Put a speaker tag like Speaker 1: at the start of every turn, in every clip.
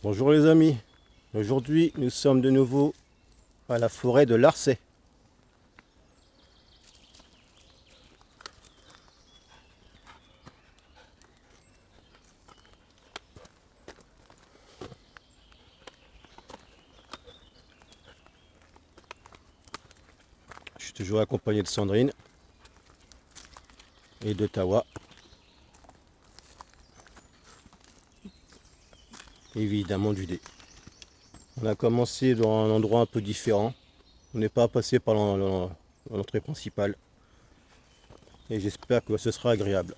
Speaker 1: Bonjour les amis, aujourd'hui nous sommes de nouveau à la forêt de Larçay. Je suis toujours accompagné de Sandrine et de Tawa, évidemment du dé. On a commencé dans un endroit un peu différent, on n'est pas passé par l'entrée principale et j'espère que ce sera agréable.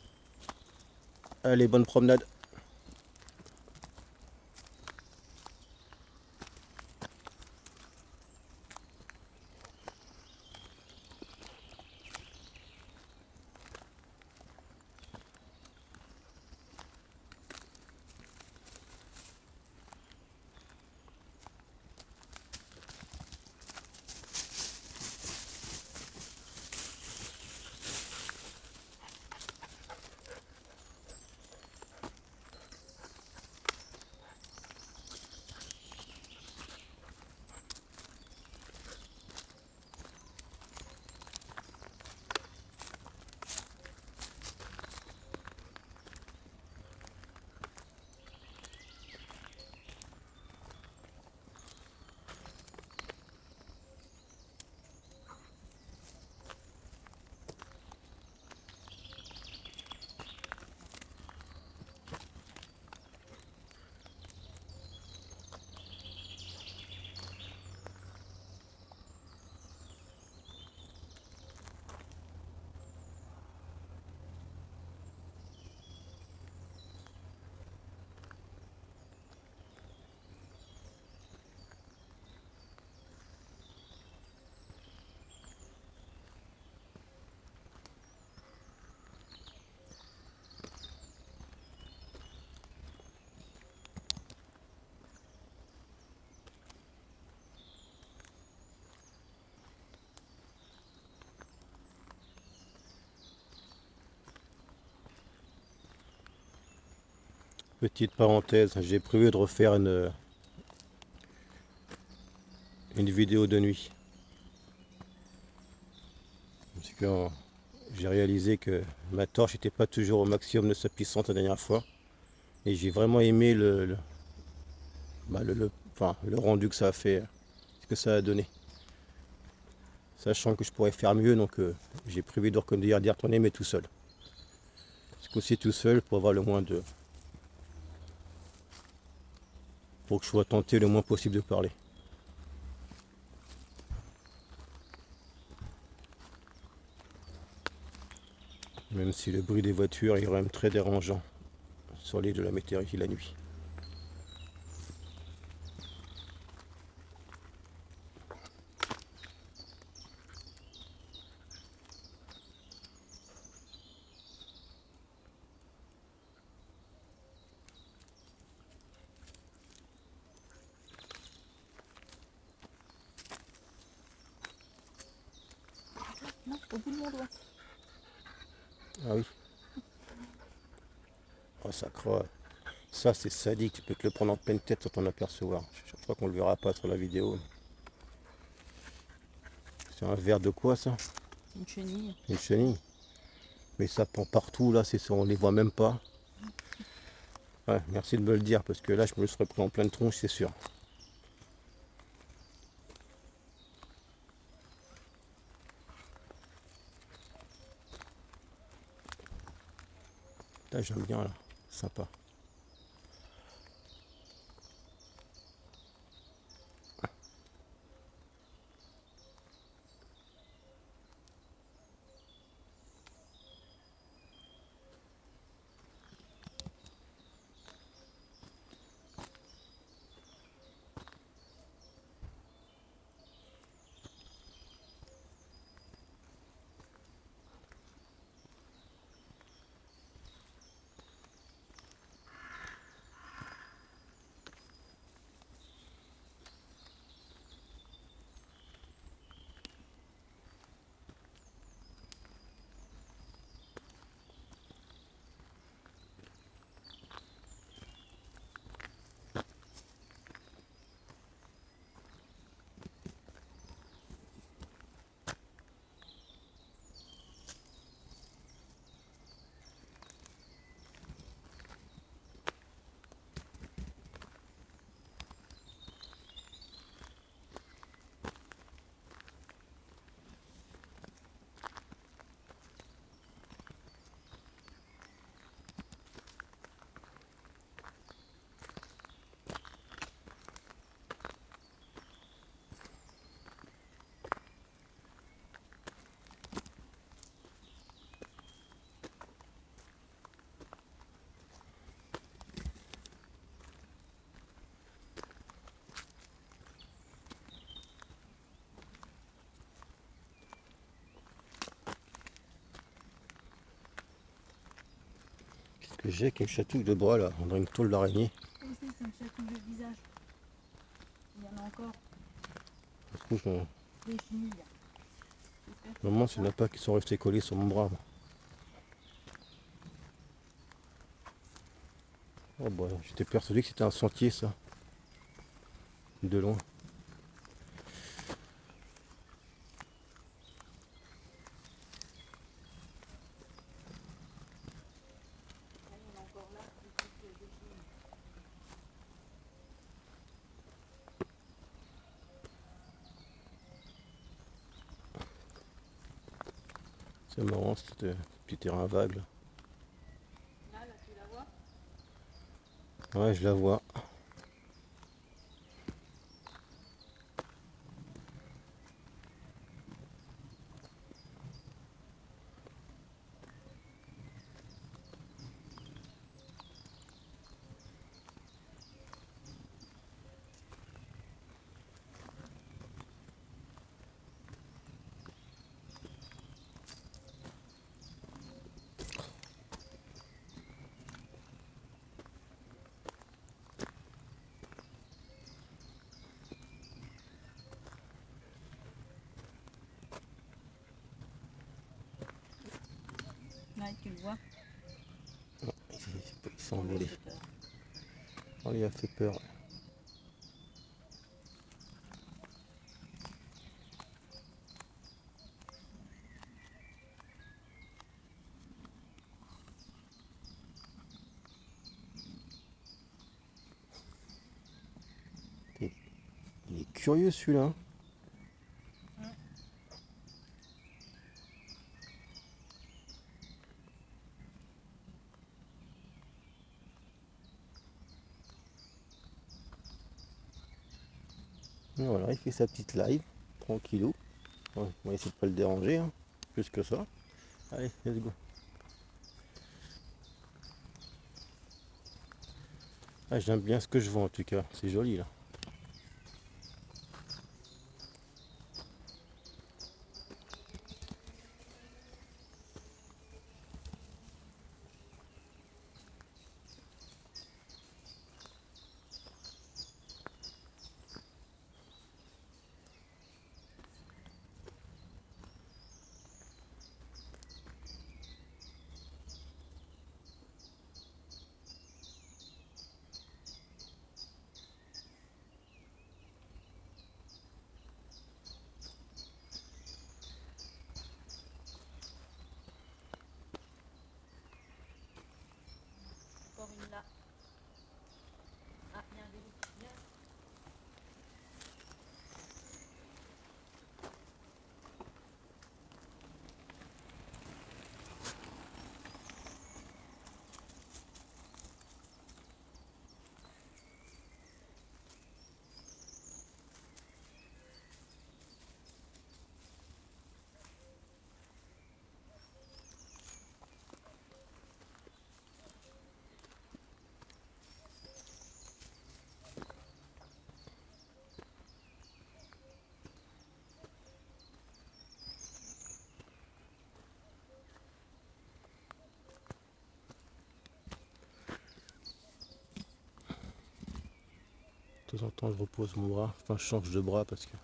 Speaker 1: Allez, bonne promenade. Petite parenthèse, j'ai prévu de refaire une vidéo de nuit. Parce que j'ai réalisé que ma torche n'était pas toujours au maximum de sa puissance la dernière fois. Et j'ai vraiment aimé le rendu que ça a fait, ce que ça a donné. Sachant que je pourrais faire mieux, donc j'ai prévu d'y retourner, mais tout seul. Ce coup-ci tout seul pour avoir le moins de... pour que je sois tenté le moins possible de parler. Même si le bruit des voitures est quand même très dérangeant sur l'île de la Métairie la nuit.
Speaker 2: Non, au bout de mon doigt.
Speaker 1: Ah oui. Oh, ça croit. Ça c'est sadique, tu peux te le prendre en pleine tête sans t'en apercevoir. Je crois qu'on le verra pas sur la vidéo. C'est un verre de quoi ça?
Speaker 2: Une chenille.
Speaker 1: Une chenille. Mais ça pend partout là, on les voit même pas. Ouais, merci de me le dire parce que là je me le serais pris en pleine tronche, c'est sûr. Là j'aime bien là, sympa. que j'ai qui me chatouille le bras là, on dirait une tôle d'araignée.
Speaker 2: Oui, ça me chatouille le visage. Il y en a encore
Speaker 1: Je trouve que
Speaker 2: des chenilles. J'espère que
Speaker 1: normalement,
Speaker 2: c'est
Speaker 1: il n'y en a pas qui sont restés collés sur mon bras. Moi. Oh bah, j'étais persuadé que c'était un sentier ça, de loin.
Speaker 2: ça. Il y en a encore là, des chenilles.
Speaker 1: C'est marrant, ce petit terrain vague là.
Speaker 2: Là, tu la vois?
Speaker 1: Ouais, je la vois.
Speaker 2: Là, tu le vois?
Speaker 1: Ils sont
Speaker 2: On lui a
Speaker 1: envolés.
Speaker 2: fait peur.
Speaker 1: On lui a fait peur. Il est curieux celui-là. Et voilà, il fait sa petite live, tranquillou. Ouais, on va essayer de pas le déranger, hein, plus que ça. Allez, let's go. Ah, j'aime bien ce que je vois en tout cas, c'est joli là.
Speaker 2: Encore une là. Ah, il y a un vélo qui vient.
Speaker 1: De temps en temps, je repose mon bras, enfin, je change de bras parce que.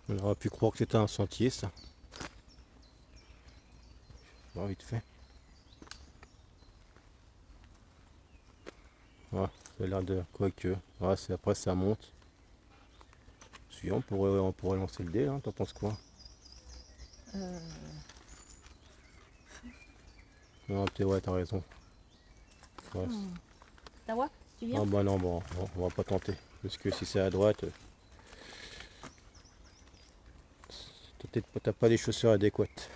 Speaker 1: On aurait pu croire que c'était un sentier, ça. Bon, vite fait. Ouais, ça a l'air de. Quoique. Ouais, après, ça monte. Si, on pourrait lancer le dé, hein, t'en penses quoi? Non, ouais, t'as raison. Ouais.
Speaker 2: Ça va? Tu viens?
Speaker 1: Ah bah non, bon, on va pas tenter. Parce que si c'est à droite, t'as pas les chaussures adéquates.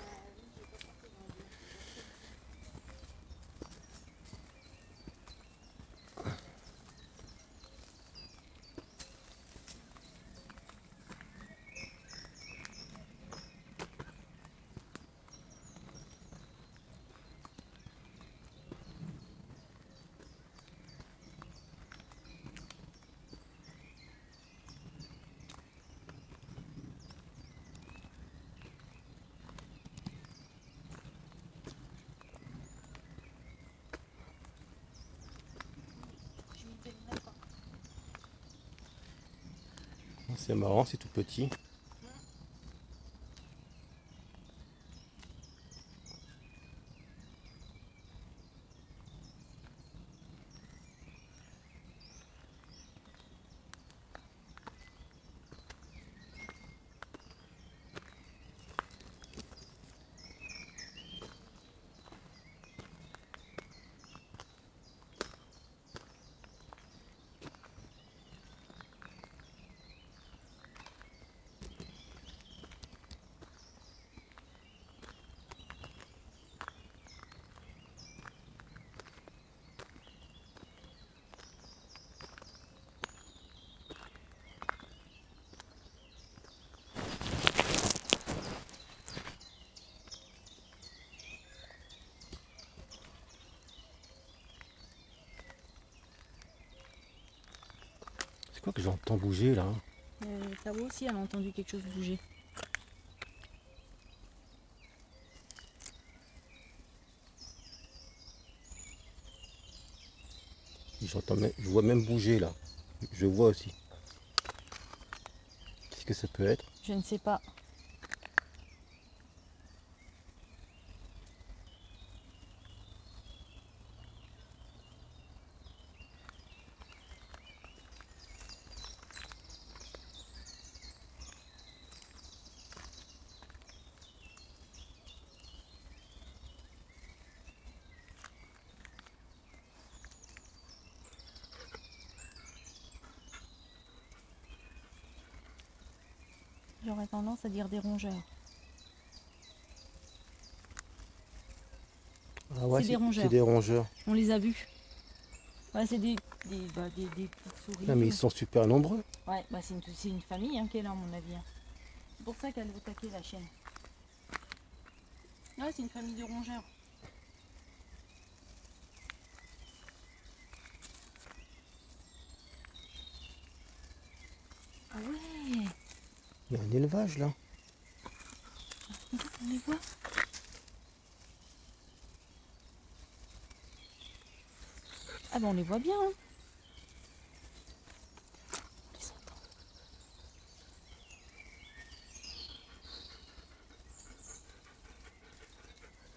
Speaker 1: C'est marrant, c'est tout petit. C'est quoi que j'entends bouger là?
Speaker 2: Ta voix aussi, elle a entendu quelque chose bouger.
Speaker 1: Je vois même bouger là. Je vois aussi. Qu'est-ce que ça peut être?
Speaker 2: Je ne sais pas. J'aurais tendance à dire des rongeurs.
Speaker 1: Ah ouais,
Speaker 2: C'est des rongeurs.
Speaker 1: c'est des rongeurs.
Speaker 2: On les a vus. Ouais, c'est des petites souris.
Speaker 1: Non mais ils sont super nombreux.
Speaker 2: Ouais, bah c'est une famille qui est là, à mon avis. C'est pour ça qu'elle veut attaquer la chienne. Ouais, c'est une famille de rongeurs. Ah ouais,
Speaker 1: Il y a un élevage là.
Speaker 2: on les voit. Ah bah on les voit bien. Hein. On les entend.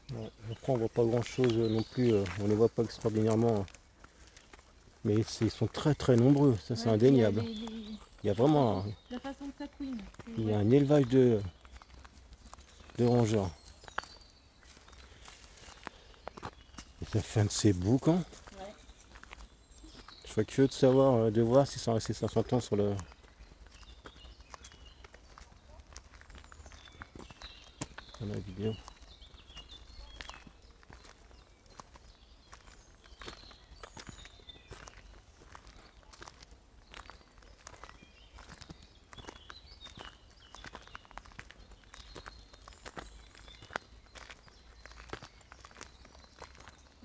Speaker 1: Bon, après on voit pas grand chose non plus. On les voit pas extraordinairement. Mais ils sont très très nombreux. Ça c'est
Speaker 2: Ouais,
Speaker 1: indéniable. Il y a vraiment
Speaker 2: la façon que ça couine.
Speaker 1: il y a un élevage de rongeurs. Et ça fait un de ces boucans.
Speaker 2: Ouais.
Speaker 1: Je serais curieux de savoir, de voir si ça s'entend sur la vidéo.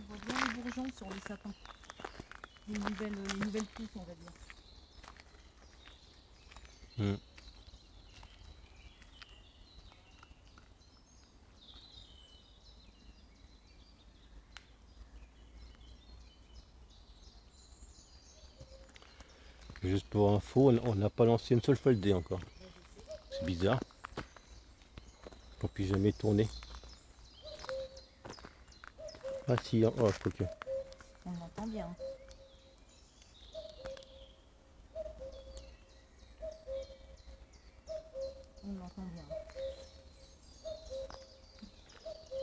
Speaker 2: On voit bien les bourgeons sur les sapins. Les nouvelles pousses, on va dire.
Speaker 1: Hmm. Juste pour info, on n'a pas lancé une seule fois le dé encore. C'est bizarre. Qu'on puisse jamais tourner. Ah si, oh, ok.
Speaker 2: On l'entend bien. On l'entend bien.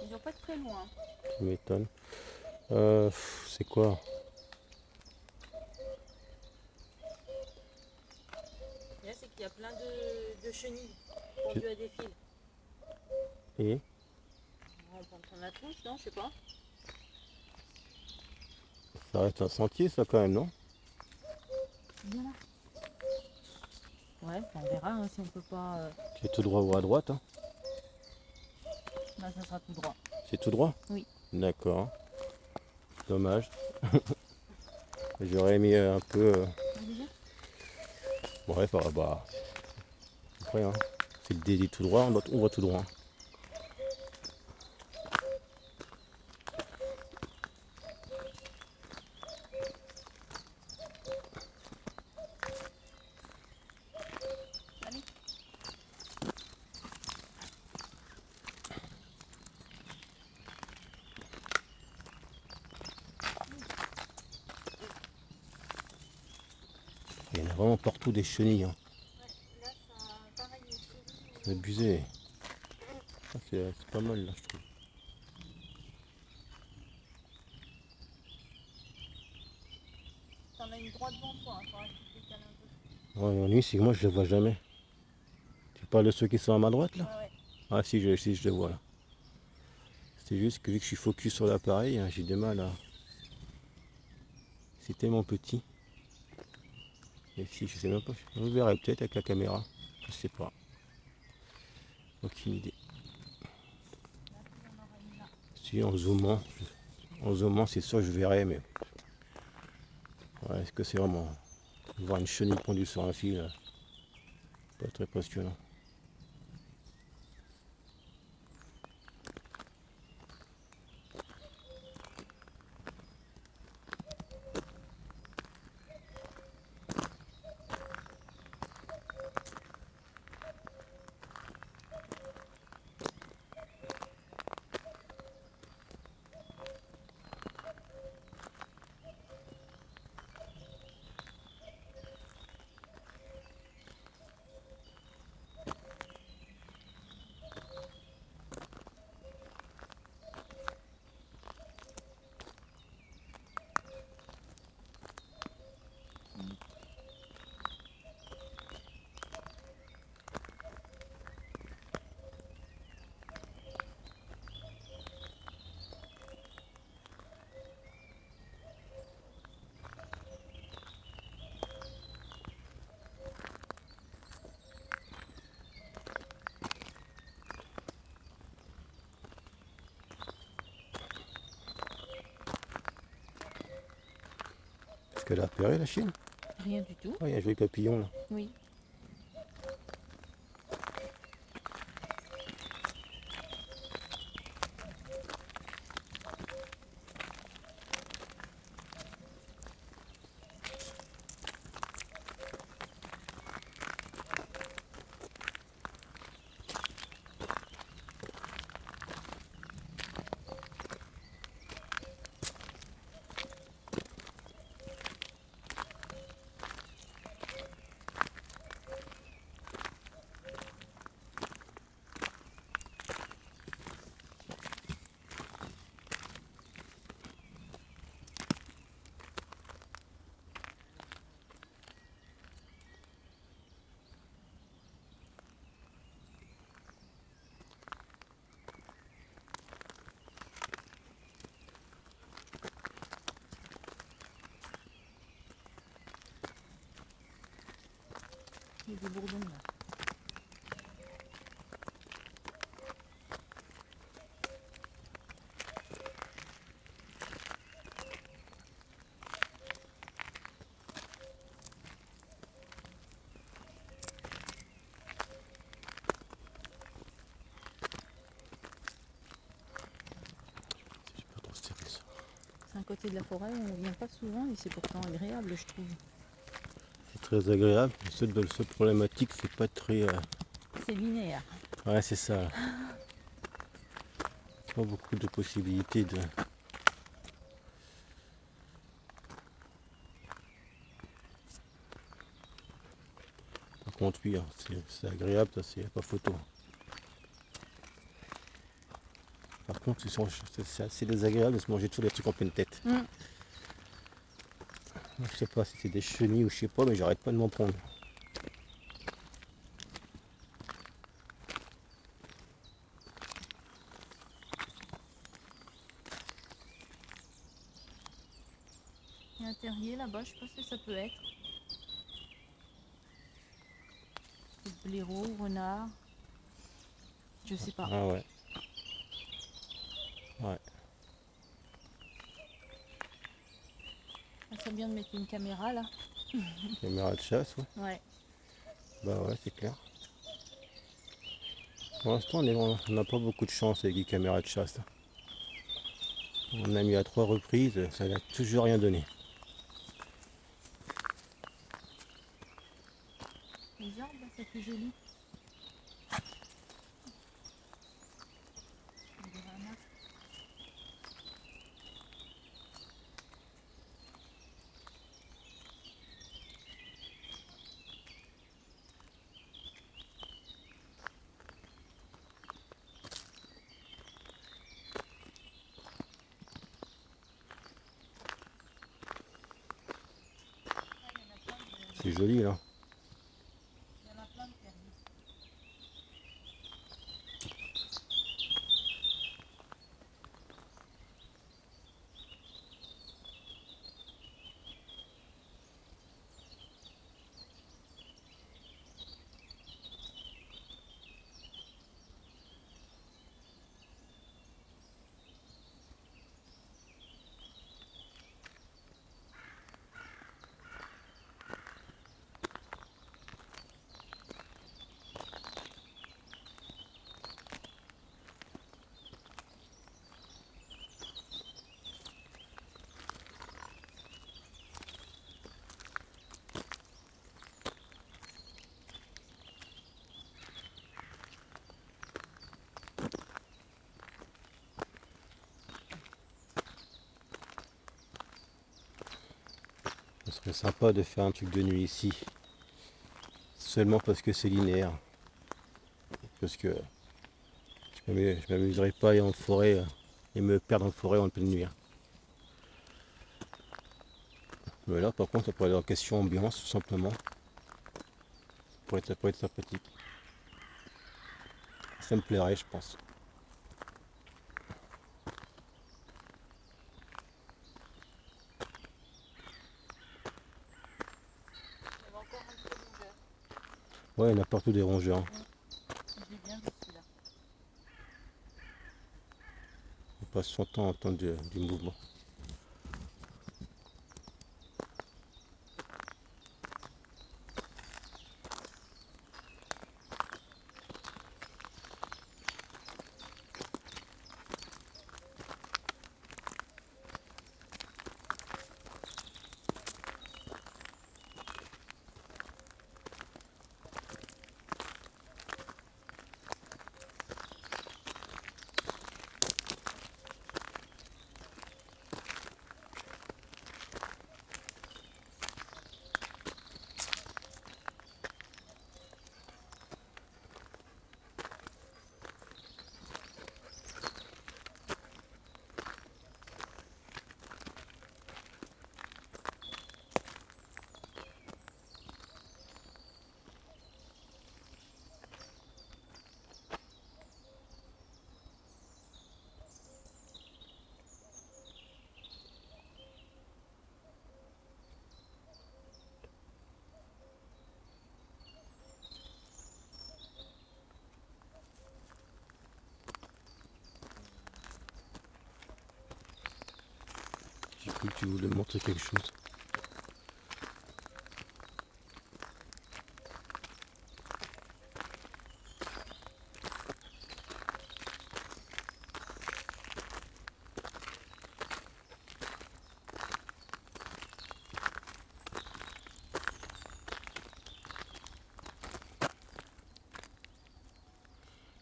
Speaker 2: Ils doivent pas être très loin.
Speaker 1: Ça m'étonne. C'est quoi?
Speaker 2: Là, c'est qu'il y a plein de chenilles pendues à des fils.
Speaker 1: Et
Speaker 2: On peut prendre la touche, non? Je sais pas.
Speaker 1: ça reste un sentier ça quand même, non?
Speaker 2: Bien là. Ouais, on verra hein, si on peut pas.
Speaker 1: C'est tout droit ou à droite, hein?
Speaker 2: Là, ça sera tout droit.
Speaker 1: C'est tout droit?
Speaker 2: Oui.
Speaker 1: D'accord. Dommage. J'aurais mis un peu. Bref, bah. Après, hein. C'est le dé tout droit, on voit tout droit. a vraiment partout des chenilles. Hein.
Speaker 2: Là, ça, pareil, les souris.
Speaker 1: C'est abusé. Ah, c'est pas mal là, je trouve.
Speaker 2: T'en as une droite devant toi, il faudra que tu te décales un peu.
Speaker 1: Ouais, l'ennui, c'est que moi, je les vois jamais. Tu parles de ceux qui sont à ma droite, là?
Speaker 2: Ouais.
Speaker 1: Ah, si, si, je les vois, là. C'est juste que vu que je suis focus sur l'appareil, hein, j'ai du mal à... C'est tellement petit. Et si, je sais même pas. On verrait peut-être avec la caméra. Je sais pas. Aucune idée.
Speaker 2: Là, il y en aura une là.
Speaker 1: Si, en zoomant, c'est sûr que je verrai, mais... Ouais, est-ce que c'est vraiment... Voir une chenille pendue sur un fil, pas très passionnant. Est-ce qu'elle a appairé, la chienne?
Speaker 2: Rien du tout.
Speaker 1: Ah, il y a un joli papillon, là.
Speaker 2: Oui. Il y a des bourdons là.
Speaker 1: J'ai pas trop serré ça.
Speaker 2: C'est un côté de la forêt où on vient pas souvent et c'est pourtant agréable, je trouve.
Speaker 1: C'est très agréable. Le seul problématique, c'est pas très...
Speaker 2: C'est linéaire.
Speaker 1: Ouais, c'est ça. Pas beaucoup de possibilités de... Par contre, oui, hein, c'est agréable, ça, c'est pas photo. Par contre, c'est assez désagréable de se manger tous les trucs en pleine tête. Je sais pas si c'est des chenilles ou je sais pas, mais j'arrête pas de m'en prendre.
Speaker 2: Il y a un terrier là-bas, je sais pas ce que ça peut être. Blaireau, renard. Je sais pas.
Speaker 1: Ah ouais. Ouais.
Speaker 2: Ça serait bien de mettre une caméra là.
Speaker 1: Caméra de chasse, ouais.
Speaker 2: Ouais.
Speaker 1: Bah ouais, c'est clair. Pour l'instant, on n'a pas beaucoup de chance avec les caméras de chasse. On a mis à 3 reprises, ça n'a toujours rien donné.
Speaker 2: Les arbres, là, ça fait joli. On dirait un arbre.
Speaker 1: C'est joli là.
Speaker 2: Il y en a plein de perdus.
Speaker 1: Ce serait sympa de faire un truc de nuit ici. Seulement parce que c'est linéaire. Parce que je m'amuserais pas à aller en forêt et me perdre en forêt en pleine nuit, hein. Mais là par contre ça pourrait être en question ambiance tout simplement. Ça pourrait être sympathique. Ça me plairait je pense.
Speaker 2: Il y avait encore un peu de rongeurs.
Speaker 1: Ouais, il y en a partout des rongeurs, hein.
Speaker 2: Je l'ai bien vu celui-là.
Speaker 1: On passe son temps à entendre du mouvement. J'ai cru que tu voulais me montrer quelque chose.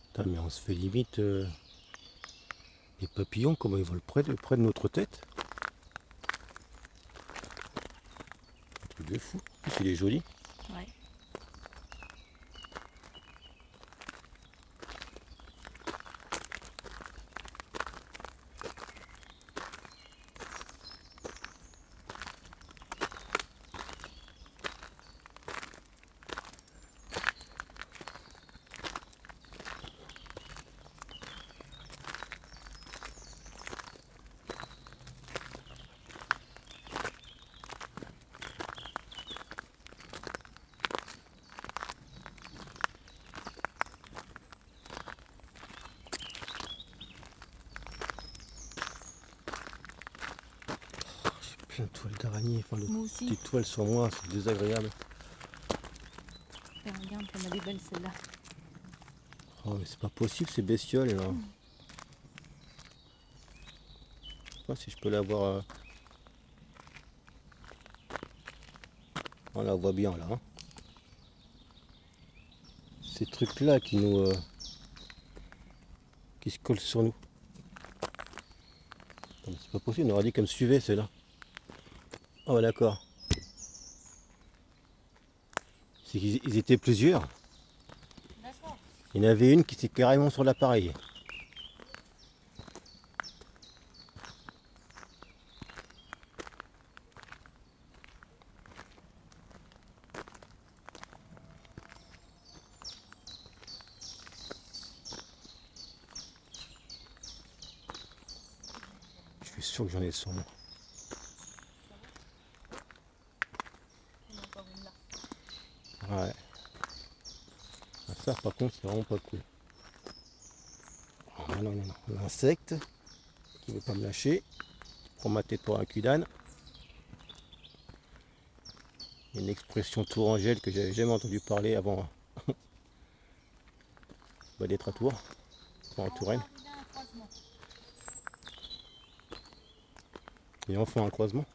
Speaker 1: Putain, mais on se fait limite les papillons, comment ils volent près de notre tête. Un truc de fou. En plus, il est joli.
Speaker 2: Ouais.
Speaker 1: Plein de toiles d'araignées. Enfin,
Speaker 2: Moi aussi.
Speaker 1: petites toiles sur moi, c'est désagréable.
Speaker 2: Tiens, regarde comme elle est belle celle-là.
Speaker 1: Oh, mais c'est pas possible ces bestioles là. Je sais pas si je peux la voir. On la voit bien là, hein. Ces trucs là qui se collent sur nous. C'est pas possible, on aurait dit qu'elle me suivait celle-là. Oh d'accord. C'est qu'ils étaient plusieurs.
Speaker 2: D'accord.
Speaker 1: Il y en avait une qui était carrément sur l'appareil. suis sûr que j'en ai sur moi.
Speaker 2: Il y en a encore une là.
Speaker 1: Ouais. Ah, ça par contre c'est vraiment pas cool. Ah non, non, non. L'insecte qui veut pas me lâcher. Prends ma tête pour un cul d'âne. Une expression tourangelle que j'avais jamais entendu parler avant d'être à Tours, en Touraine.
Speaker 2: Il y a un croisement.
Speaker 1: Et on fait un croisement.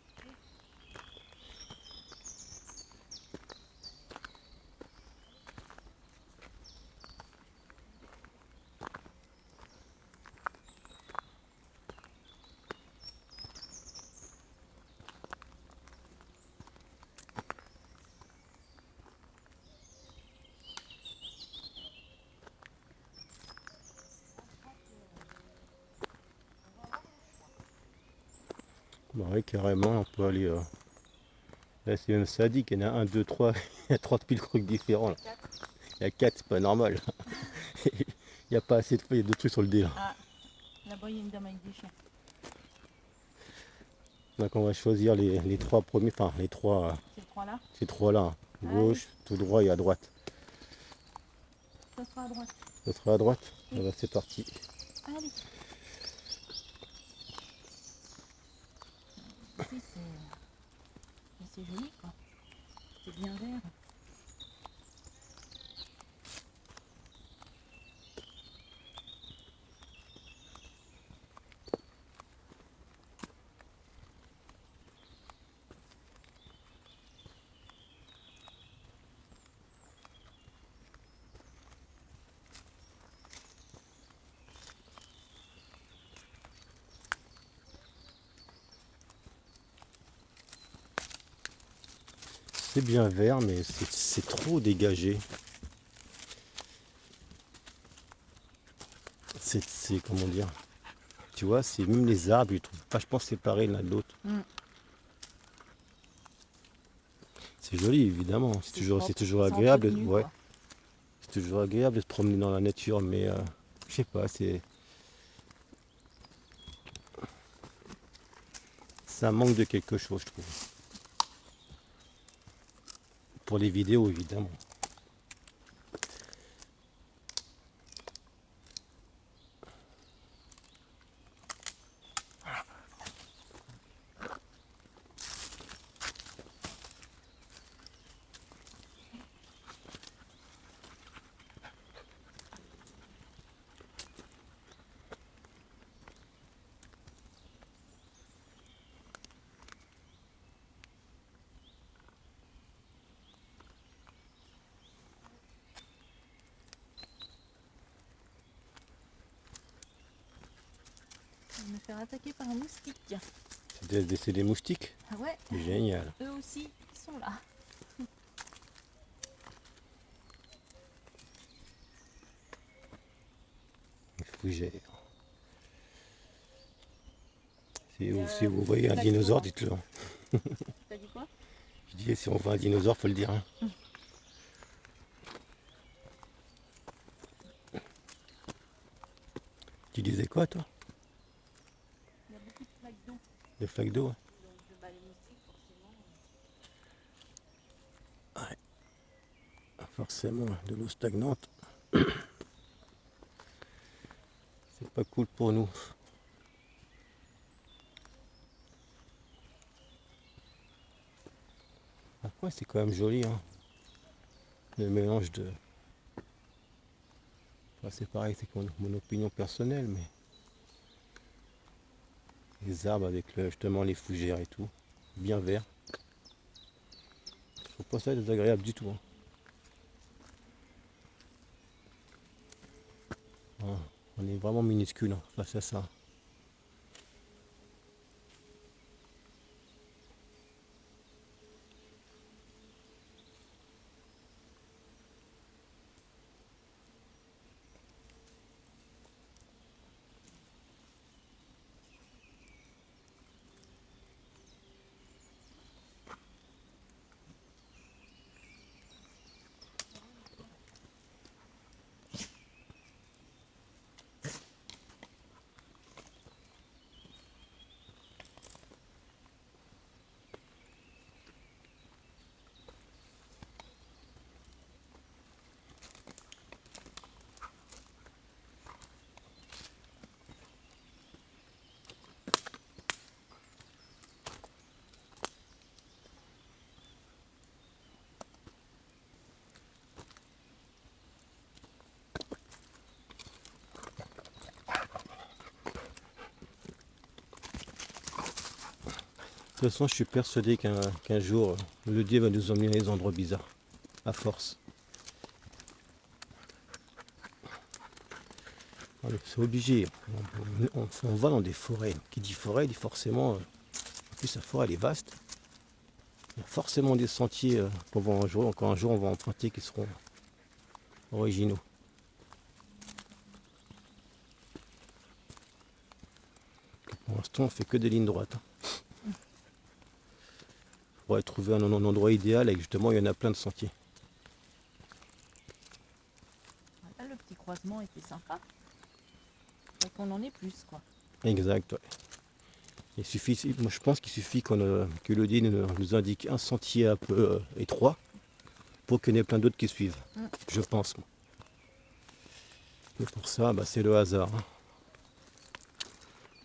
Speaker 1: Bah ouais, carrément, on peut aller. Là, c'est même sadique, il y en a 1, 2, 3, il y a 30 000 trucs différents là. Il y a 4, c'est pas normal. Il n'y a pas assez de fois, il y a 2 trucs sur le dé là.
Speaker 2: Ah, là-bas il y a une dame avec des chiens.
Speaker 1: Donc on va choisir les 3 premiers, enfin les 3,
Speaker 2: Ces trois-là,
Speaker 1: ces 3 là. Gauche, tout droit et à droite.
Speaker 2: ça sera à droite.
Speaker 1: Ça sera à droite. Ah bah, c'est parti.
Speaker 2: Allez. Ici c'est joli quoi. C'est bien vert.
Speaker 1: C'est bien vert, mais c'est trop dégagé. C'est comment dire. Tu vois, c'est même les arbres, ils trouvent vachement séparés l'un de l'autre.
Speaker 2: Mm.
Speaker 1: C'est joli évidemment, c'est toujours
Speaker 2: C'est
Speaker 1: agréable,
Speaker 2: entretenu,
Speaker 1: ouais.
Speaker 2: quoi.
Speaker 1: C'est toujours agréable de se promener dans la nature, mais je sais pas, ça manque de quelque chose, je trouve. Pour les vidéos évidemment.
Speaker 2: Je vais me faire attaquer par un moustique.
Speaker 1: C'est des moustiques.
Speaker 2: Ah ouais,
Speaker 1: Génial.
Speaker 2: eux aussi ils sont là.
Speaker 1: Fougère. Si vous voyez un dinosaure, dites-le.
Speaker 2: T'as dit quoi?
Speaker 1: Je dis, si on voit un dinosaure, faut le dire. Hein. Tu disais quoi, toi?
Speaker 2: Il y a beaucoup de flaques d'eau.
Speaker 1: Des flaques d'eau?
Speaker 2: Donc bah, les moustiques forcément.
Speaker 1: Forcément, de l'eau stagnante. C'est pas cool pour nous. Après, c'est quand même joli, hein. Le mélange de... Enfin, c'est pareil, c'est mon opinion personnelle, mais... Les arbres avec justement les fougères et tout. Bien vert. Je trouve pas ça désagréable du tout. Hein. Ah, on est vraiment minuscule hein, face à ça. toute façon, je suis persuadé qu'un jour, le Dieu va nous emmener à des endroits bizarres, à force. C'est obligé. On va dans des forêts. Qui dit forêt dit forcément. En plus, la forêt elle est vaste. Il y a forcément des sentiers qu'on va encore un jour on va emprunter qui seront originaux. Pour l'instant, on fait que des lignes droites. On pourrait trouver un endroit idéal et justement, il y en a plein de sentiers.
Speaker 2: Là, le petit croisement était sympa. Faut qu'on en ait plus, quoi.
Speaker 1: Exact. Ouais. Il suffit, moi, je pense qu'il suffit que le dé nous indique un sentier un peu étroit pour qu'il y en ait plein d'autres qui suivent. Je pense. Moi. Et pour ça, bah, c'est le hasard. Hein.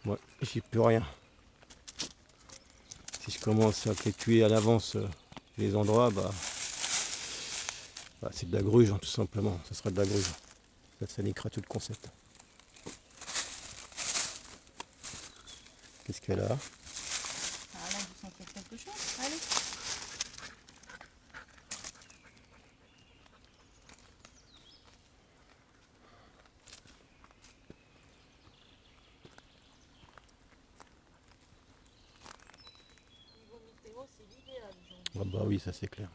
Speaker 1: Moi, j'y peux rien. Si je commence à calculer à l'avance les endroits, bah, c'est de la gruge, hein, tout simplement. Ce sera de la gruge. Ça niquera tout le concept. Qu'est-ce qu'elle a?
Speaker 2: Ah là, vous sentez quelque chose? Allez. Niveau météo, c'est l'idéal aujourd'hui.
Speaker 1: Ah bah oui, ça c'est clair.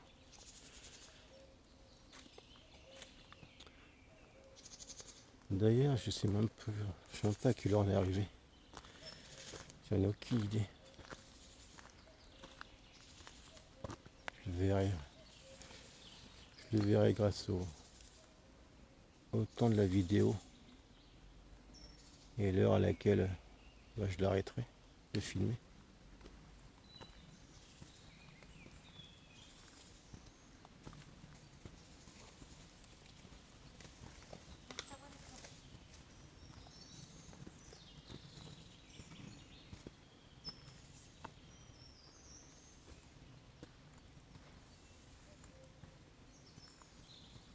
Speaker 1: D'ailleurs, je sais même pas, à quelle heure on est arrivé. J'en ai aucune idée. Je verrai. Je le verrai grâce au temps de la vidéo et l'heure à laquelle je l'arrêterai de filmer.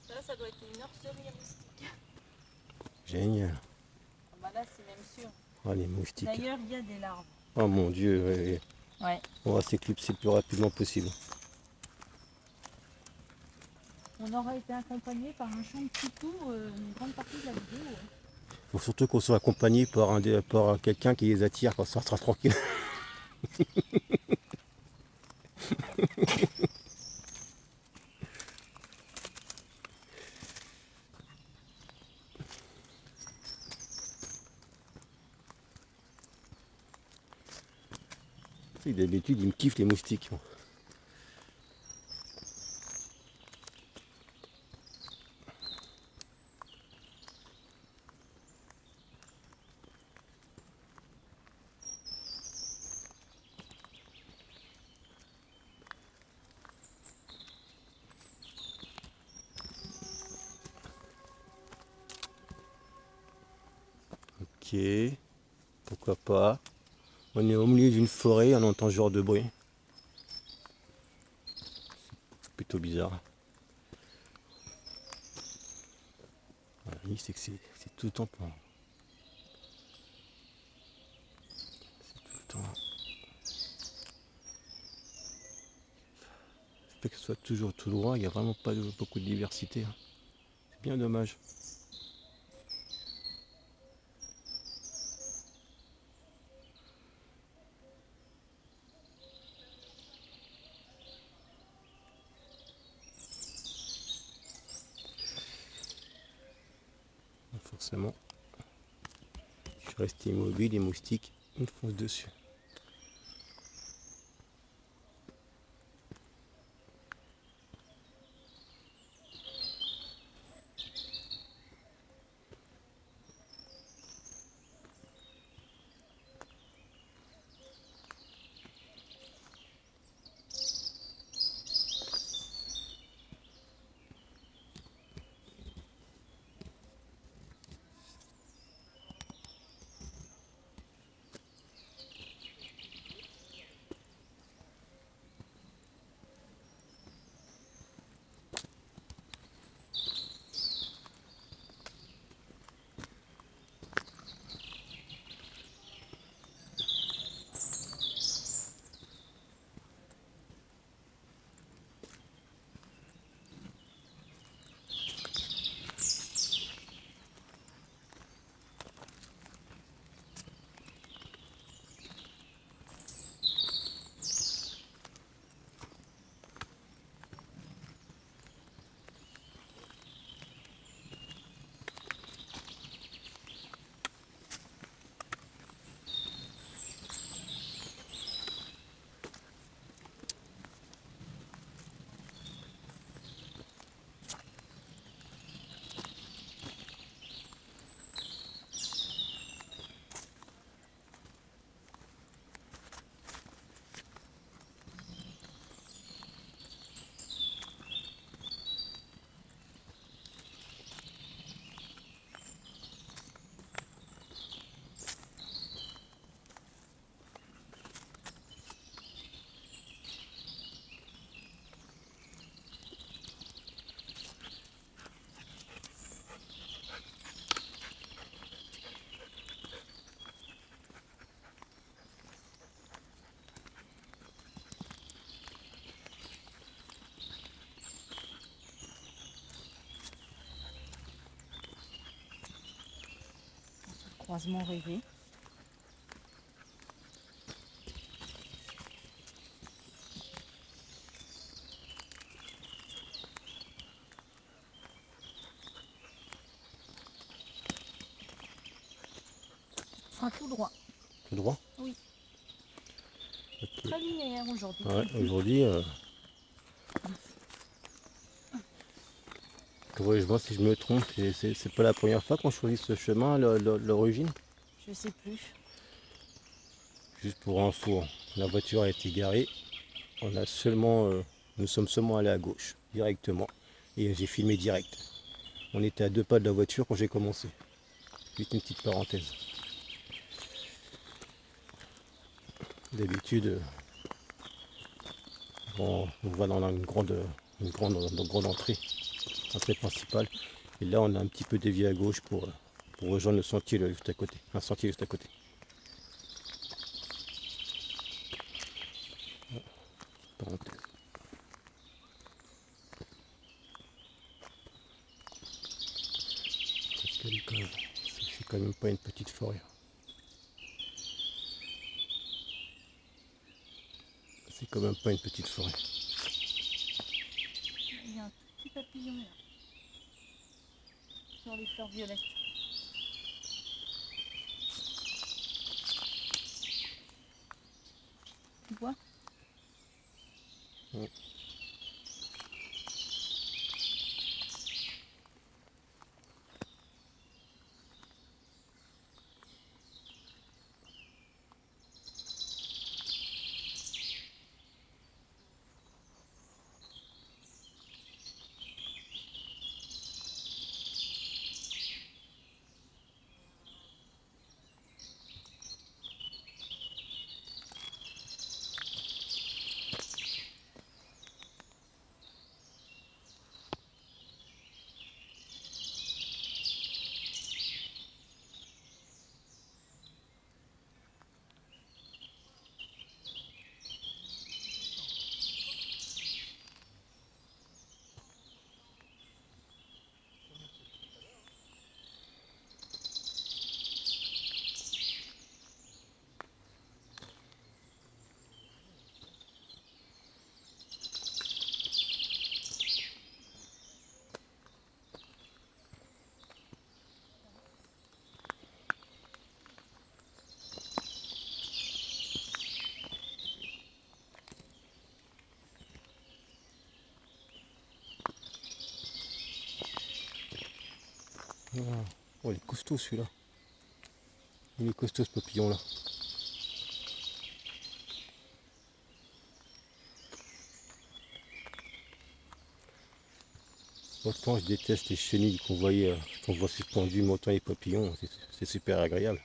Speaker 2: Là, ça doit être une nurserie à moustiques.
Speaker 1: Génial.
Speaker 2: Ah bah là, c'est même sûr.
Speaker 1: Ah, les moustiques.
Speaker 2: D'ailleurs, il y a des larves.
Speaker 1: Oh mon Dieu, ouais.
Speaker 2: Ouais.
Speaker 1: On va s'éclipser le plus rapidement possible.
Speaker 2: On aura été accompagné par un champ de pitous une grande partie de la vidéo.
Speaker 1: Il faut surtout qu'on soit accompagné par quelqu'un qui les attire quand ça sera tranquille. D'habitude, ils me kiffent les moustiques. Ok, pourquoi pas. On est au milieu d'une forêt, on entend ce genre de bruit. C'est plutôt bizarre. Oui, c'est que c'est tout le temps plein. C'est tout le temps. Le fait que ce soit toujours tout droit, il n'y a vraiment pas beaucoup de diversité. Hein. C'est bien dommage. Forcément, je reste immobile, les moustiques me foncent dessus.
Speaker 2: Croisement rêvé. Ce sera tout droit.
Speaker 1: Tout droit?
Speaker 2: Oui.
Speaker 1: Ok.
Speaker 2: Très linéaire aujourd'hui.
Speaker 1: Ouais, aujourd'hui, corrige-moi si je me trompe, c'est pas la première fois qu'on choisit ce chemin, l'origine.
Speaker 2: Je sais plus.
Speaker 1: Juste pour info, la voiture a été garée. On a seulement, nous sommes seulement allés à gauche, directement. Et j'ai filmé direct. On était à 2 pas de la voiture quand j'ai commencé. Juste une petite parenthèse. D'habitude, on va dans une grande entrée principale. Et là, on a un petit peu dévié à gauche pour rejoindre le sentier là, juste à côté. Un sentier juste à côté. Parenthèse. Parce que c'est quand même pas une petite forêt. C'est quand même pas une petite forêt.
Speaker 2: Il y a un petit papillon là. Sur les fleurs violettes. Tu vois?
Speaker 1: Ouais. Voilà. Oh, il est costaud celui-là. Il est costaud ce papillon là. Autant je déteste les chenilles qu'on voit suspendues, mais autant les papillons, c'est super agréable.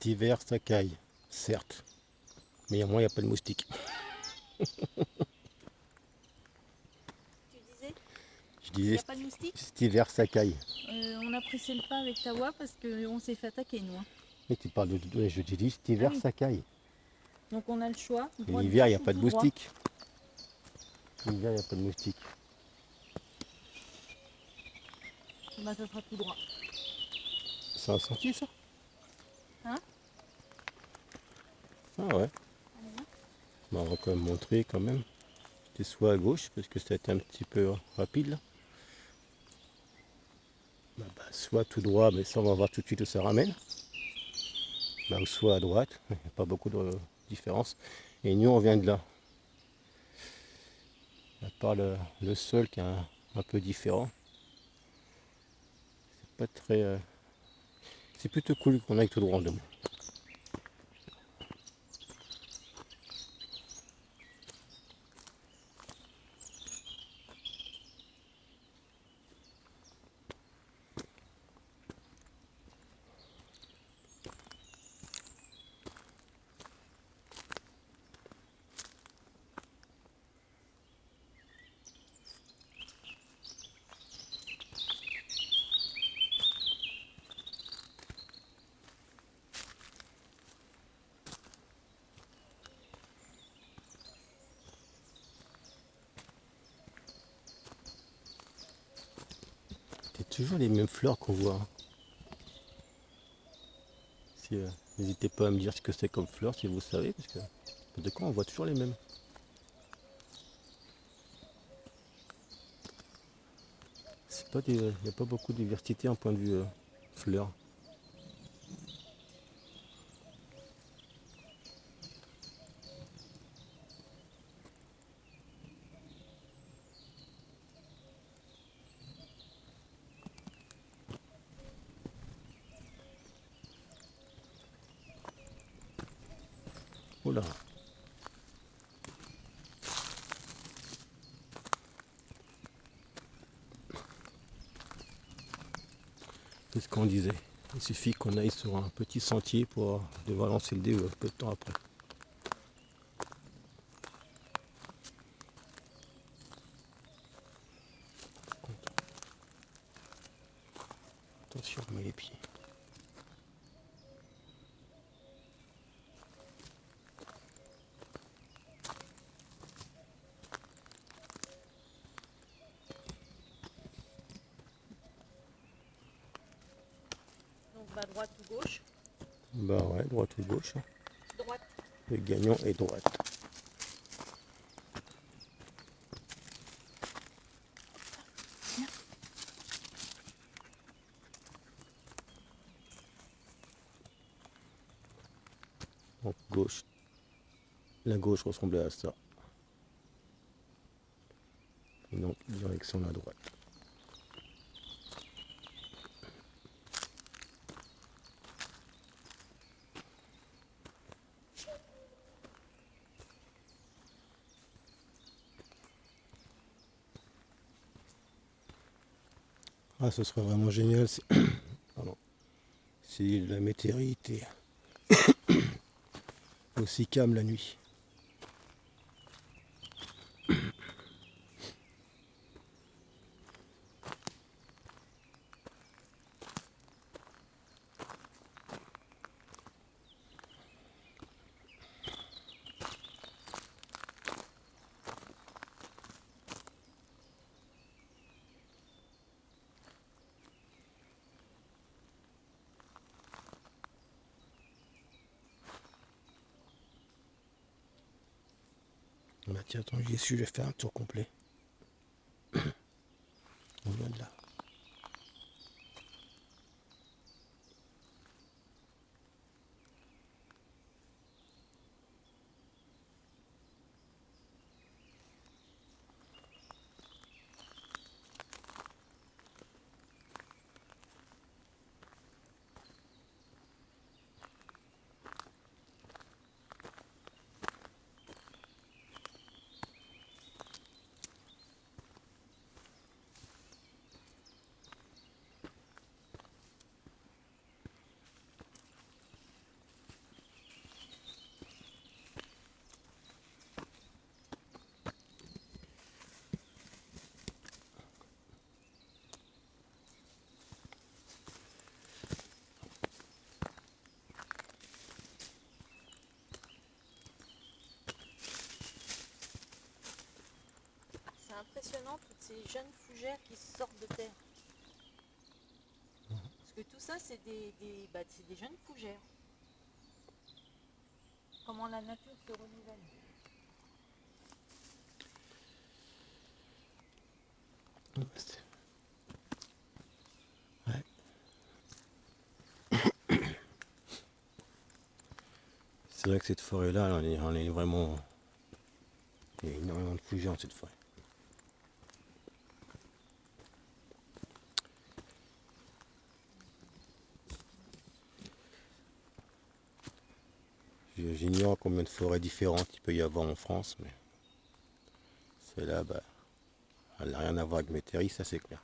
Speaker 1: Cet hiver, ça caille, certes. Mais au moins, il n'y a pas de moustiques.
Speaker 2: Tu disais,
Speaker 1: Je
Speaker 2: il n'y
Speaker 1: disais,
Speaker 2: a pas de moustiques.
Speaker 1: cet hiver, ça caille.
Speaker 2: On a pressé le pas avec ta voix parce qu'on s'est fait attaquer, nous. Hein.
Speaker 1: Mais tu parles de... Je te dis, cet
Speaker 2: Ah
Speaker 1: hiver,
Speaker 2: oui.
Speaker 1: ça caille.
Speaker 2: Donc on a le choix.
Speaker 1: Et
Speaker 2: Droite
Speaker 1: l'hiver, il n'y a
Speaker 2: gauche ou
Speaker 1: pas de
Speaker 2: tout droit.
Speaker 1: moustiques. L'hiver, il n'y a pas de moustiques.
Speaker 2: Bah ça sera tout droit.
Speaker 1: C'est un sentier, ça?
Speaker 2: Hein?
Speaker 1: Ah ouais. Bah, on va quand même montrer quand même. C'était soit à gauche, parce que ça a été un petit peu rapide là. Bah, soit tout droit, mais ça on va voir tout de suite où ça ramène. Bah, ou soit à droite, il n'y a pas beaucoup de différence. Et nous on vient de là. À part le sol qui est un peu différent. C'est pas très. C'est plutôt cool qu'on aille tout droit en deux. C'est toujours les mêmes fleurs qu'on voit. Hein. Si, n'hésitez pas à me dire ce que c'est comme fleurs si vous savez, parce que de quoi on voit toujours les mêmes. Il n'y a pas beaucoup de diversité en point de vue fleurs. Oula. C'est ce qu'on disait. Il suffit qu'on aille sur un petit sentier pour devoir lancer le dé peu de temps après. Attention, on met les pieds.
Speaker 2: Donc bah droite ou gauche.
Speaker 1: Bah ouais, droite ou gauche. Hein.
Speaker 2: Droite.
Speaker 1: Le gagnant est droite. Donc gauche. La gauche ressemblait à ça. Et donc direction la droite. Ah, ce serait vraiment génial si, pardon, si la météorite est aussi calme la nuit. Bah tiens, attends, j'y suis, je vais faire un tour complet. On vient de là.
Speaker 2: impressionnant toutes ces jeunes fougères qui sortent de terre. Parce que tout ça, c'est c'est des jeunes fougères. Comment la nature se renouvelle.
Speaker 1: Ouais. C'est vrai que cette forêt-là, on est vraiment... Il y a énormément de fougères dans cette forêt. J'ignore combien de forêts différentes il peut y avoir en France, mais celle-là, bah, elle n'a rien à voir avec Métairie, ça c'est clair.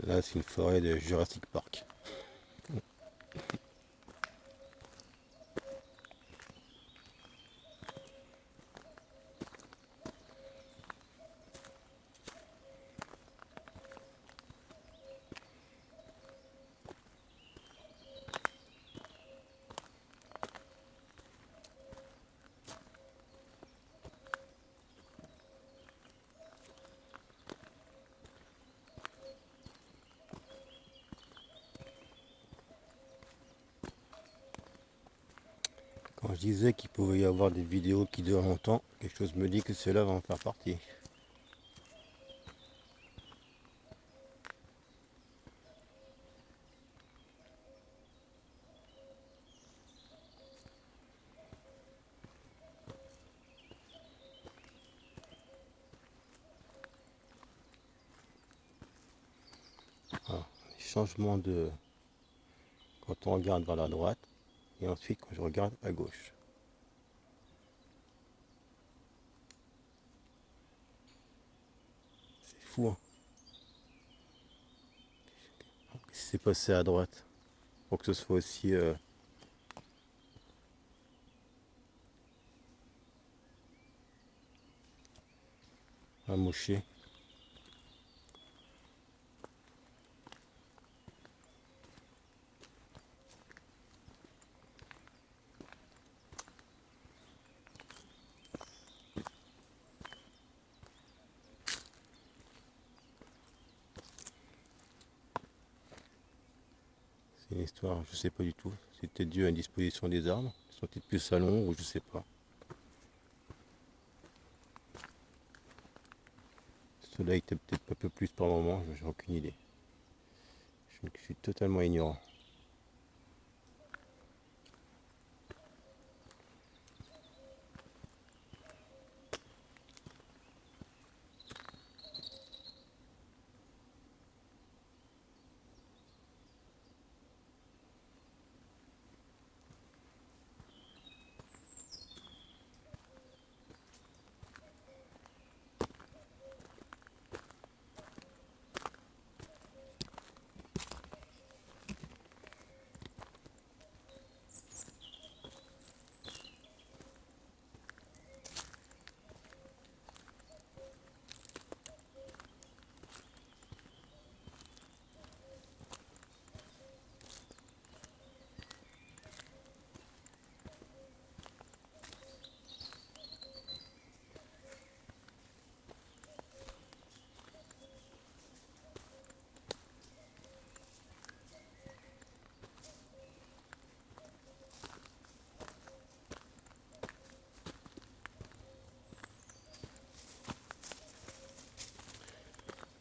Speaker 1: Là, c'est une forêt de Jurassic Park. Quand je disais qu'il pouvait y avoir des vidéos qui durent longtemps, quelque chose me dit que cela va en faire partie. Alors, les changements de... Quand on regarde vers la droite, et ensuite quand je regarde à gauche. C'est fou, hein. Qu'est-ce qui s'est passé à droite pour que ce soit aussi amoché. C'est une histoire, je sais pas du tout. C'était dû à une disposition des arbres. Ils sont peut-être plus à l'ombre ou je sais pas. Le soleil était peut-être un peu plus par moment, j'ai aucune idée. Je suis totalement ignorant.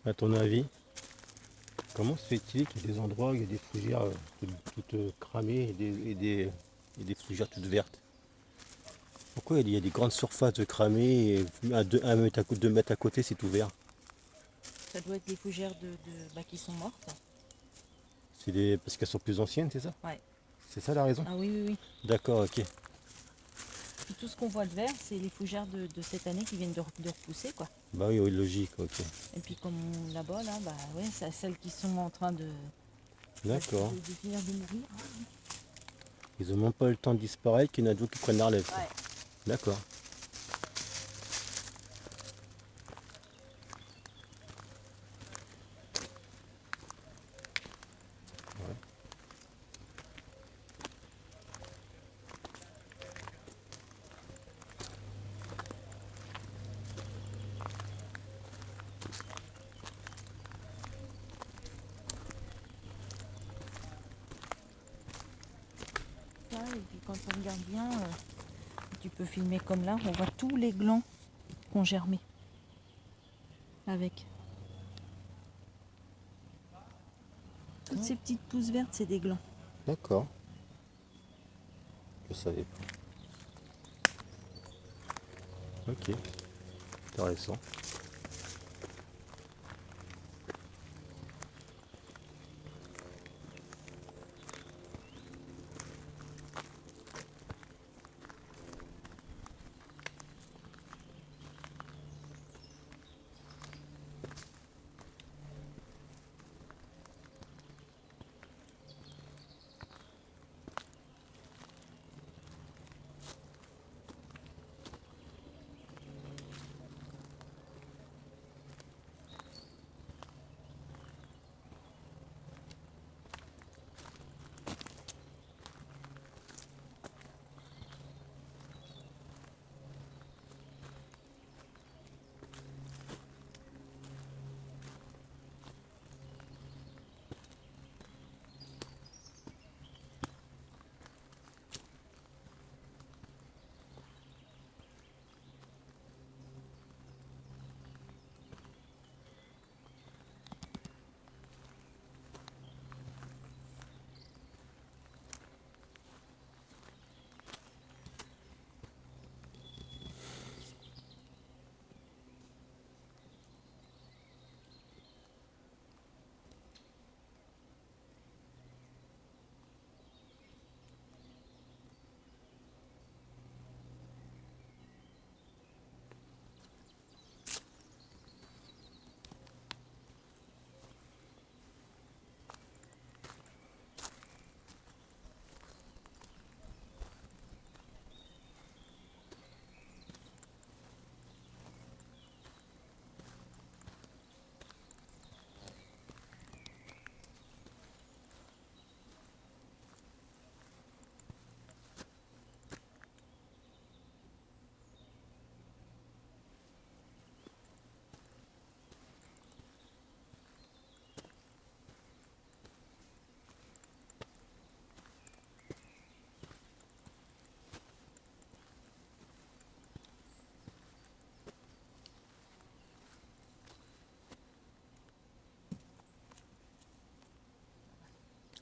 Speaker 1: À ton avis, comment se fait-il qu'il y ait des endroits où il y a des fougères toutes cramées et des fougères toutes vertes? Pourquoi il y a des grandes surfaces de cramées et à 2 mètres à côté c'est tout vert?
Speaker 2: Ça doit être des fougères qui sont mortes.
Speaker 1: Parce qu'elles sont plus anciennes, c'est ça?
Speaker 2: Ouais.
Speaker 1: C'est ça la raison?
Speaker 2: Ah oui, oui, oui.
Speaker 1: D'accord, ok.
Speaker 2: Puis tout ce qu'on voit de vert, c'est les fougères de cette année qui viennent de repousser, quoi.
Speaker 1: Bah oui, oui, logique, ok.
Speaker 2: Et puis comme là-bas, là, bah ouais, c'est celles qui sont en train
Speaker 1: D'accord.
Speaker 2: de finir de mourir.
Speaker 1: Ils ont même pas eu le temps de disparaître qu'il y en a d'autres qui prennent la relève.
Speaker 2: Ouais.
Speaker 1: D'accord.
Speaker 2: quand on regarde bien, tu peux filmer comme là, on voit tous les glands qui ont germé avec. Toutes ces petites pousses vertes, c'est des glands.
Speaker 1: D'accord. Je savais pas. Ok, intéressant.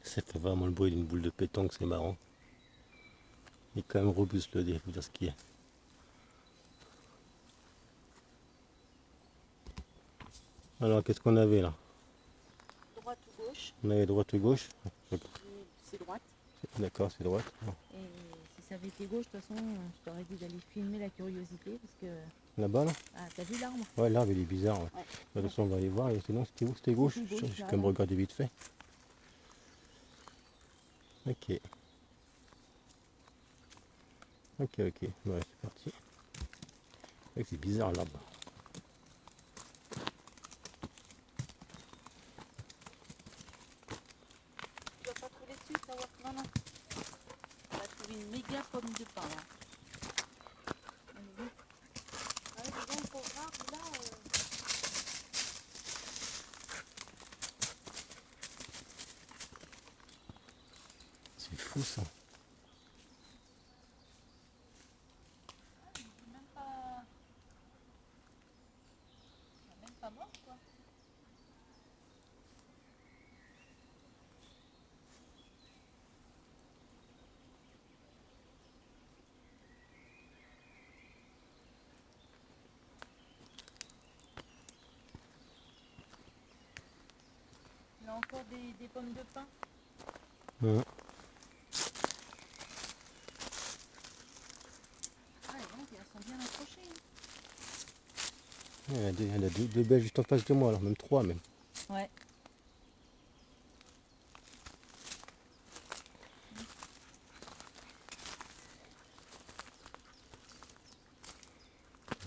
Speaker 1: Ça fait vraiment le bruit d'une boule de pétanque, c'est marrant. Il est quand même robuste le dé, faut dire ce qu'il y a. Alors, qu'est-ce qu'on avait là?
Speaker 2: Droite ou gauche?
Speaker 1: On avait droite ou gauche?
Speaker 2: C'est droite.
Speaker 1: D'accord, c'est droite.
Speaker 2: Et si ça avait été gauche, de toute façon, je t'aurais dit d'aller filmer la curiosité parce que.
Speaker 1: Là-bas là?
Speaker 2: Ah, t'as vu l'arbre?
Speaker 1: Ouais, l'arbre il est bizarre. Ouais.
Speaker 2: Ouais.
Speaker 1: De toute façon, on va aller voir. Et sinon, c'était où? C'était gauche?
Speaker 2: C'était gauche,
Speaker 1: Je
Speaker 2: là,
Speaker 1: vais me
Speaker 2: là.
Speaker 1: regarder vite fait. Ok. Ok, ok. Ouais, c'est parti. Ouais, c'est bizarre l'arbre.
Speaker 2: Tu vas pas trouver dessus, ça va? Non, non. On va trouver une méga pomme de pin là. Ah, les gens, le pauvre arbre, là.
Speaker 1: C'est fou ça.
Speaker 2: Même pas. Même pas mort quoi. Il y a encore des pommes de pin.
Speaker 1: Ouais.
Speaker 2: Ah, et donc elles sont bien accrochées.
Speaker 1: Il y en a deux belles juste en face de moi, alors même trois même.
Speaker 2: Ouais.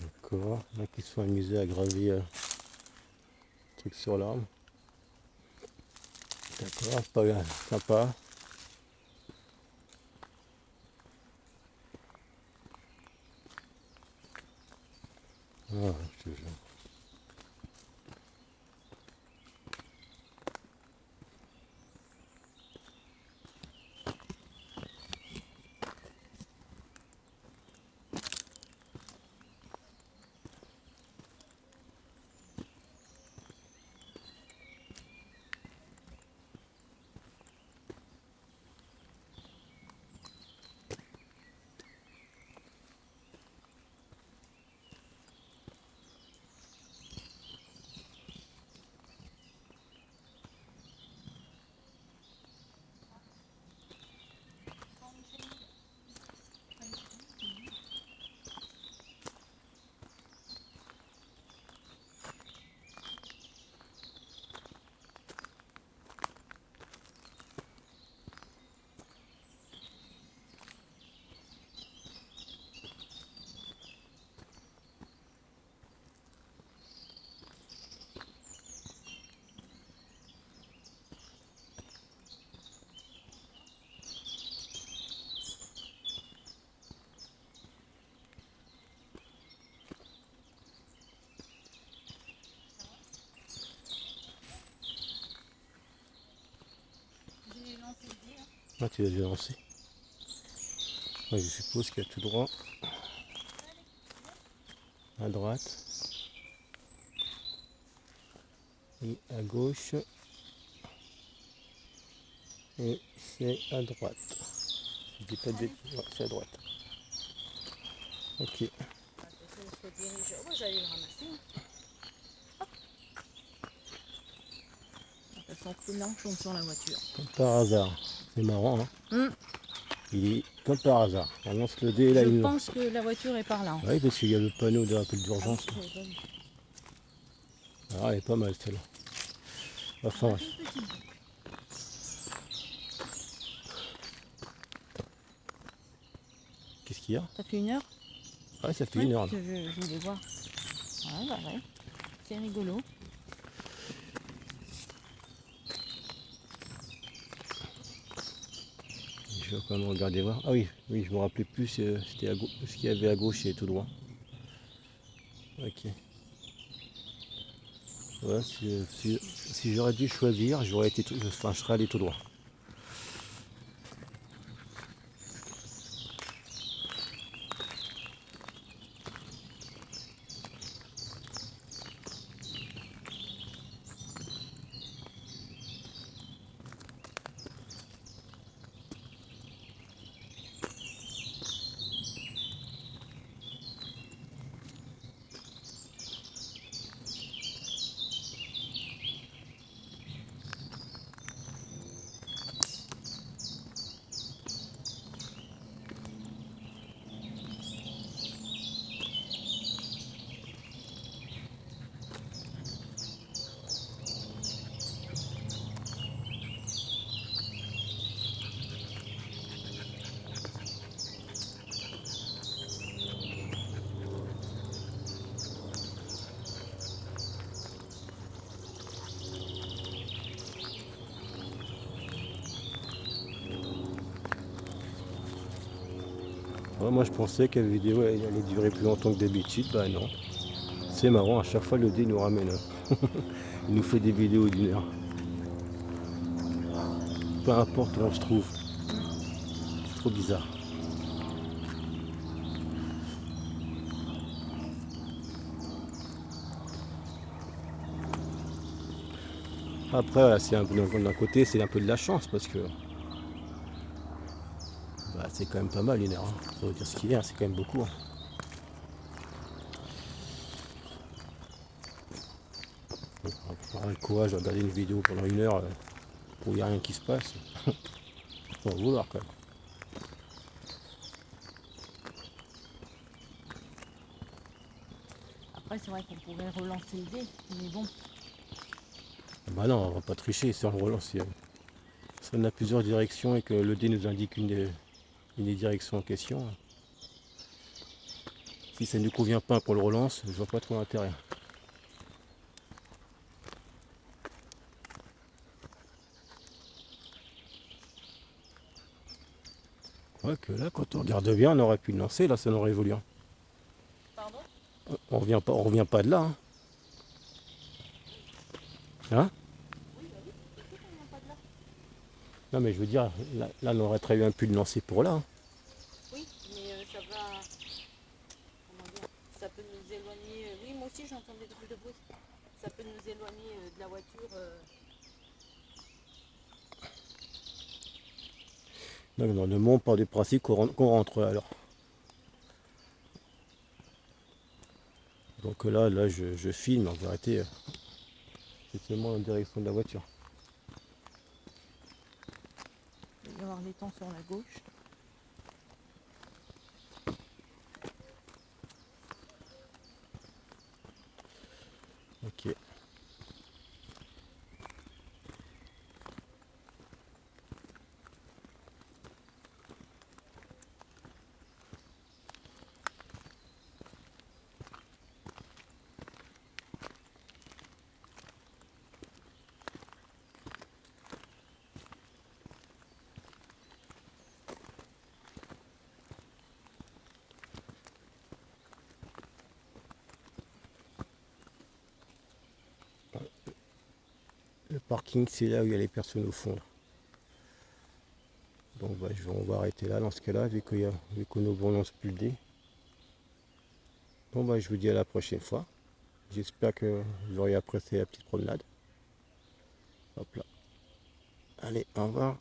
Speaker 1: D'accord. Là qui se sont amusés à graver un truc sur l'arbre. D'accord, pas bien, sympa. Ah, je te jure. Ah, tu l'as déjà lancé. Ouais, je suppose qu'il y a tout droit, à droite et à gauche. Et c'est à droite. Je dis pas de bêtises. Ouais, c'est à droite. Ok.
Speaker 2: On se redirige. Oh, j'allais le ramasser. Ça sent que là, on tombe sur la voiture.
Speaker 1: Comme par hasard. C'est marrant, hein.
Speaker 2: Hum,
Speaker 1: Il est comme par hasard. On lance le dé et là
Speaker 2: Je
Speaker 1: il nous.
Speaker 2: pense que la voiture est par là.
Speaker 1: Oui, parce qu'il y a le panneau de rappel
Speaker 2: Ah oui,
Speaker 1: d'urgence. Là.
Speaker 2: c'est bon.
Speaker 1: Ah, elle est pas mal celle-là. Enfin,
Speaker 2: On a fait une petite boucle.
Speaker 1: qu'est-ce qu'il y a?
Speaker 2: Ça fait 1 heure.
Speaker 1: Ah, ça fait
Speaker 2: Ouais,
Speaker 1: 1 heure. Là.
Speaker 2: je voulais voir. Ouais, bah ouais. C'est rigolo.
Speaker 1: Je vais quand même regarder voir. Ah oui, oui, je me rappelais plus c'était ce qu'il y avait à gauche et tout droit. Ok. Ouais, si j'aurais dû choisir, j'aurais été enfin, je serais allé tout droit. Ouais, moi je pensais que la vidéo elle allait durer plus longtemps que d'habitude, bah non. C'est marrant, à chaque fois le dé nous ramène. Il nous fait des vidéos d'1 heure. Peu importe où on se trouve. C'est trop bizarre. Après, voilà, c'est un peu d'un côté, c'est un peu de la chance parce que bah, c'est quand même pas mal 1 heure. Hein. Faut dire ce qu'il y a, c'est quand même beaucoup. Hein. On peut avoir le courage de regarder une vidéo pendant 1 heure où il n'y a rien qui se passe. Faut en vouloir quand même.
Speaker 2: Après, c'est vrai qu'on pourrait relancer le dé, mais bon.
Speaker 1: Bah non, on va pas tricher, si on relance. Si on a plusieurs directions et que le dé nous indique une des directions en question. Si ça ne nous convient pas qu'on le relance, je vois pas trop l'intérêt. Ouais, que là, quand on regarde bien, on aurait pu le lancer, là, ça n'aurait évolué.
Speaker 2: Pardon?
Speaker 1: On revient pas de là. Hein, hein.
Speaker 2: Oui, bah oui, c'est tout, on vient pas de là.
Speaker 1: Non, mais je veux dire, là, on aurait très bien pu le lancer pour là. Hein.
Speaker 2: Oui, mais ça va. Comment dire? Ça peut nous éloigner. Oui, moi aussi j'entends des drôles de bruit. Ça peut nous éloigner de la voiture.
Speaker 1: Donc, dans le monde, par du principe qu'on rentre alors. Donc là, je filme, en vérité, c'est seulement en direction de la voiture.
Speaker 2: Il va y avoir l'étang sur la gauche.
Speaker 1: Ok. Le parking, c'est là où il y a les personnes au fond. Là. bah, on va arrêter là dans ce cas-là, vu que nous ne plus le dé. Bon, bah, je vous dis à la prochaine fois. J'espère que vous aurez apprécié la petite promenade. Hop là. Allez, au revoir.